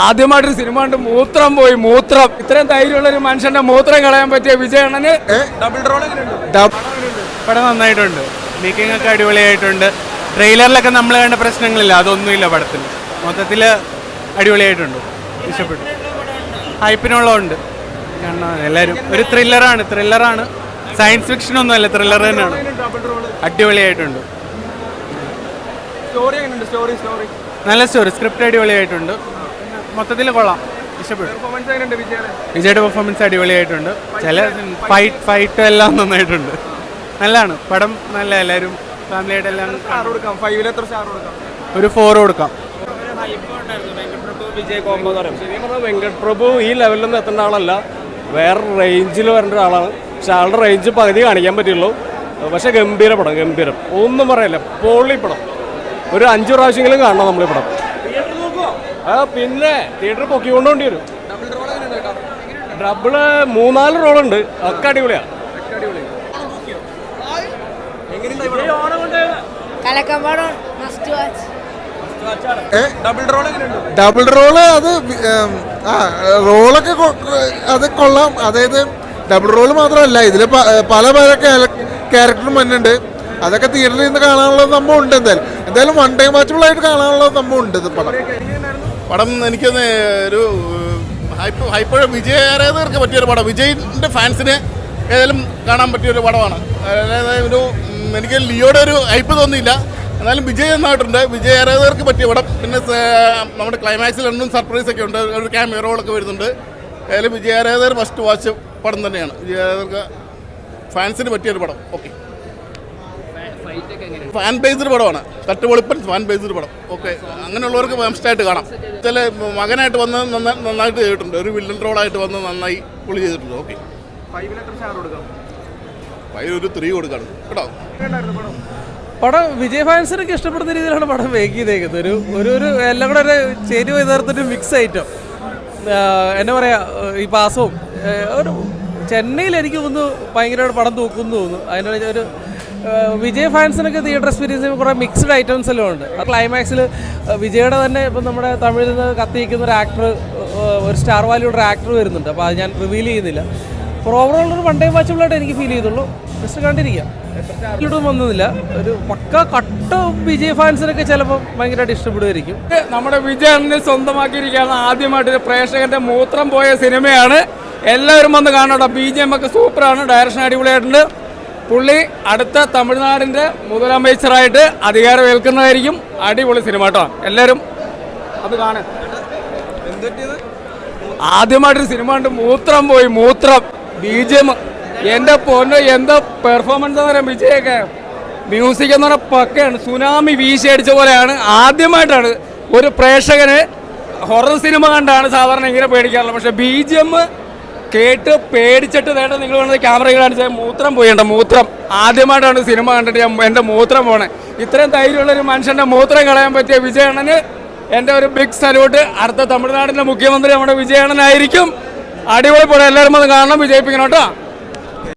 ആദ്യമായിട്ടൊരു സിനിമ കണ്ട് മൂത്രം പോയി. മൂത്രം ഇത്രയും ധൈര്യമുള്ള ഒരു മനുഷ്യന്റെ മൂത്രം കളയാൻ പറ്റിയ വിജയണ്ണന് ഡബിൾ റോൾ പടം നന്നായിട്ടുണ്ട്. മേക്കിംഗ് ഒക്കെ അടിപൊളിയായിട്ടുണ്ട്. ട്രെയിലറിലൊക്കെ നമ്മൾ കണ്ട പ്രശ്നങ്ങളില്ല, അതൊന്നുമില്ല പടത്തിൽ. മൊത്തത്തിൽ അടിപൊളിയായിട്ടുണ്ട്, ഇഷ്ടപ്പെട്ടു. ഹൈപ്പിനുള്ളതുണ്ട്. കാരണം എല്ലാവരും ഒരു ത്രില്ലറാണ്. സയൻസ് ഫിക്ഷൻ ഒന്നുമല്ല, ത്രില്ലർ തന്നെയാണ്. അടിപൊളിയായിട്ടുണ്ട്. നല്ല സ്റ്റോറി, സ്ക്രിപ്റ്റ് അടിപൊളിയായിട്ടുണ്ട്. മൊത്തത്തിൽ കൊള്ളാം, ഇഷ്ടപ്പെട്ടു. വിജയുടെ പെർഫോമൻസ് അടിപൊളിയായിട്ടുണ്ട്. ചില ഫൈറ്റ് എല്ലാം നന്നായിട്ടുണ്ട്. നല്ലതാണ് പടം, നല്ല എല്ലാവരും ഫാമിലിയായിട്ട് എല്ലാം ഒരു 4 കൊടുക്കാം. വെങ്കട് പ്രഭു ഈ ലെവലിലൊന്നും എത്തേണ്ട ആളല്ല, വേറെ റേഞ്ചിൽ വരേണ്ട ഒരാളാണ്. പക്ഷെ ആളുടെ റേഞ്ച് പകുതി കാണിക്കാൻ പറ്റുള്ളൂ. പക്ഷെ ഗംഭീര പടം, ഗംഭീരം, ഒന്നും പറയല്ല. പൊള്ളി പടം. ഒരു 5 പ്രാവശ്യമെങ്കിലും കാണണം നമ്മൾ ഈ പടം. പിന്നെ തിയേറ്റർ പൊക്കിക്കൊണ്ടോണ്ടി വരും. ഡബിള് 3-4 റോളുണ്ട്, ഒക്കെ അടിപൊളിയാണ്. ഡബിൾ റോള് അത് റോളൊക്കെ അത് കൊള്ളാം. അതായത് ഡബിൾ റോള് മാത്രമല്ല, ഇതിൽ പല ക്യാരക്ടറും വന്നിട്ടുണ്ട്. അതൊക്കെ തിയേറ്ററിൽ നിന്ന് കാണാനുള്ള സംഭവം ഉണ്ട്. എന്തായാലും വൺ ടൈം വാച്ചബിൾ ആയിട്ട് കാണാനുള്ള സംഭവം ഉണ്ട്. ഇത് പടം എനിക്കൊന്ന് ഒരു ഹൈപ്പ് വിജയ ആരാധകർക്ക് പറ്റിയൊരു പടം, വിജയിൻ്റെ ഫാൻസിന് ഏതായാലും കാണാൻ പറ്റിയൊരു പടമാണ്. അതായത് എനിക്ക് ലിയോയുടെ ഒരു ഹൈപ്പ് തോന്നിയില്ല, എന്നാലും വിജയ് നന്നായിട്ടുണ്ട്. വിജയ ആരാധകർക്ക് പറ്റിയ പടം. പിന്നെ നമ്മുടെ ക്ലൈമാക്സിൽ രണ്ടും സർപ്രൈസ് ഒക്കെ ഉണ്ട്, ഒരു ക്യാമിയോ റോളൊക്കെ വരുന്നുണ്ട്. ഏതായാലും വിജയ ആരാധകർ ഫസ്റ്റ് വാച്ച് പടം തന്നെയാണ്. വിജയ ആരാധകർക്ക് ഫാൻസിന് പറ്റിയൊരു പടം. ഓക്കെ, ഫാൻ ബേസ്ഡ് പടമാണ്, തട്ടുപൊളിപ്പൻ ഫാൻ ബേസ്ഡ് പടം. ഓക്കെ, അങ്ങനെയുള്ളവർക്ക് മസ്റ്റായിട്ട് കാണാം. ചില മകനായിട്ട് വന്ന് നന്നായിട്ട് ചെയ്തിട്ടുണ്ട്, ഒരു വില്ലൻ റോളായിട്ട് വന്ന് നന്നായി പുള്ളി ചെയ്തിട്ടുണ്ട്. ഓക്കെ, 5 ഒരു 3 കൊടുക്കാണ് കേട്ടോ. പടം വിജയ് ഫാൻസിനൊക്കെ ഇഷ്ടപ്പെടുന്ന രീതിയിലാണ് പടം മേക്ക് ചെയ്തേക്കുന്നത്. ഒരു എല്ലാം കൂടെ ഒരു ചേരുവ യഥാർത്ഥത്തിൽ മിക്സ് ഐറ്റം. എന്നാ പറയുക, ഈ പാസവും ഒരു ചെന്നൈയിൽ എനിക്ക് തോന്നുന്നു ഭയങ്കരമായിട്ട് പടം തൂക്കുന്നു തോന്നുന്നു. അതിനുള്ള ഒരു വിജയ് ഫാൻസിനൊക്കെ തിയേറ്റർ എക്സ്പീരിയൻസ് കുറേ മിക്സ്ഡ് ഐറ്റംസ് എല്ലാം ഉണ്ട്. ആ ക്ലൈമാക്സിൽ വിജയുടെ തന്നെ ഇപ്പം നമ്മുടെ തമിഴിൽ നിന്ന് കത്തിയിരിക്കുന്ന ഒരു ആക്ടർ, ഒരു സ്റ്റാർ വാല്യൂടെ ഒരു ആക്ടർ വരുന്നുണ്ട്. അപ്പോൾ അത് ഞാൻ റിവീൽ ചെയ്യുന്നില്ല. അപ്പോൾ ഓവറോൾ ഒരു വൺ ടൈം വാച്ചബിളായിട്ട് എനിക്ക് ഫീൽ ചെയ്തുള്ളൂ. ജസ്റ്റ് കണ്ടിരിക്കാം, ഇതൊന്നും വന്നതില്ല. ഒരു പക്ക കട്ട വിജയ് ഫാൻസിനൊക്കെ ചിലപ്പോൾ ഭയങ്കരമായിട്ട് ഇഷ്ടപ്പെടുമായിരിക്കും. നമ്മുടെ വിജയണ്ണനെ സ്വന്തമാക്കിയിരിക്കുകയാണ്. ആദ്യമായിട്ട് പ്രേക്ഷകന്റെ മൂത്രം പോയ സിനിമയാണ്. എല്ലാവരും വന്ന് കാണണം. BGM ഒക്കെ സൂപ്പറാണ്, ഡയറക്ഷൻ അടിപൊളിയായിട്ടുണ്ട്. പുള്ളി അടുത്ത തമിഴ്നാടിൻ്റെ മുതലമേച്ചറായിട്ട് അധികാരം ഏൽക്കുന്നതായിരിക്കും. അടിപൊളി സിനിമ കേട്ടോ, എല്ലാവരും അത് കാണാൻ. ആദ്യമായിട്ടൊരു സിനിമ കണ്ട് മൂത്രം പോയി. മൂത്രം BGM, എൻ്റെ പൊന്നോ എന്താ പെർഫോമൻസ് എന്ന് പറയാം. വിജയൊക്കെ മ്യൂസിക് എന്ന് പറഞ്ഞാൽ പക്കയാണ്, സുനാമി വീശിയടിച്ച പോലെയാണ്. ആദ്യമായിട്ടാണ് ഒരു പ്രേക്ഷകന് ഹൊറർ സിനിമ കണ്ടാണ് സാധാരണ ഇങ്ങനെ പേടിക്കാറുള്ളത്. പക്ഷേ BGM കേട്ട് പേടിച്ചിട്ട് നേട്ട നിങ്ങൾ വേണ്ടത് ക്യാമറ കാണിച്ചാൽ മൂത്രം പോയിണ്ട. മൂത്രം ആദ്യമായിട്ടാണ് സിനിമ കണ്ടിട്ട് എൻ്റെ മൂത്രം പോണേ. ഇത്രയും ധൈര്യമുള്ളൊരു മനുഷ്യൻ്റെ മൂത്രം കളയാൻ പറ്റിയ വിജയണ്ണന് എൻ്റെ ഒരു ബിഗ് സല്യൂട്ട്. അടുത്ത തമിഴ്നാടിൻ്റെ മുഖ്യമന്ത്രി നമ്മുടെ വിജയണ്ണനായിരിക്കും. അടിപൊളി പടം, എല്ലാവരും അത് കാണണം, വിജയിപ്പിക്കണം കേട്ടോ.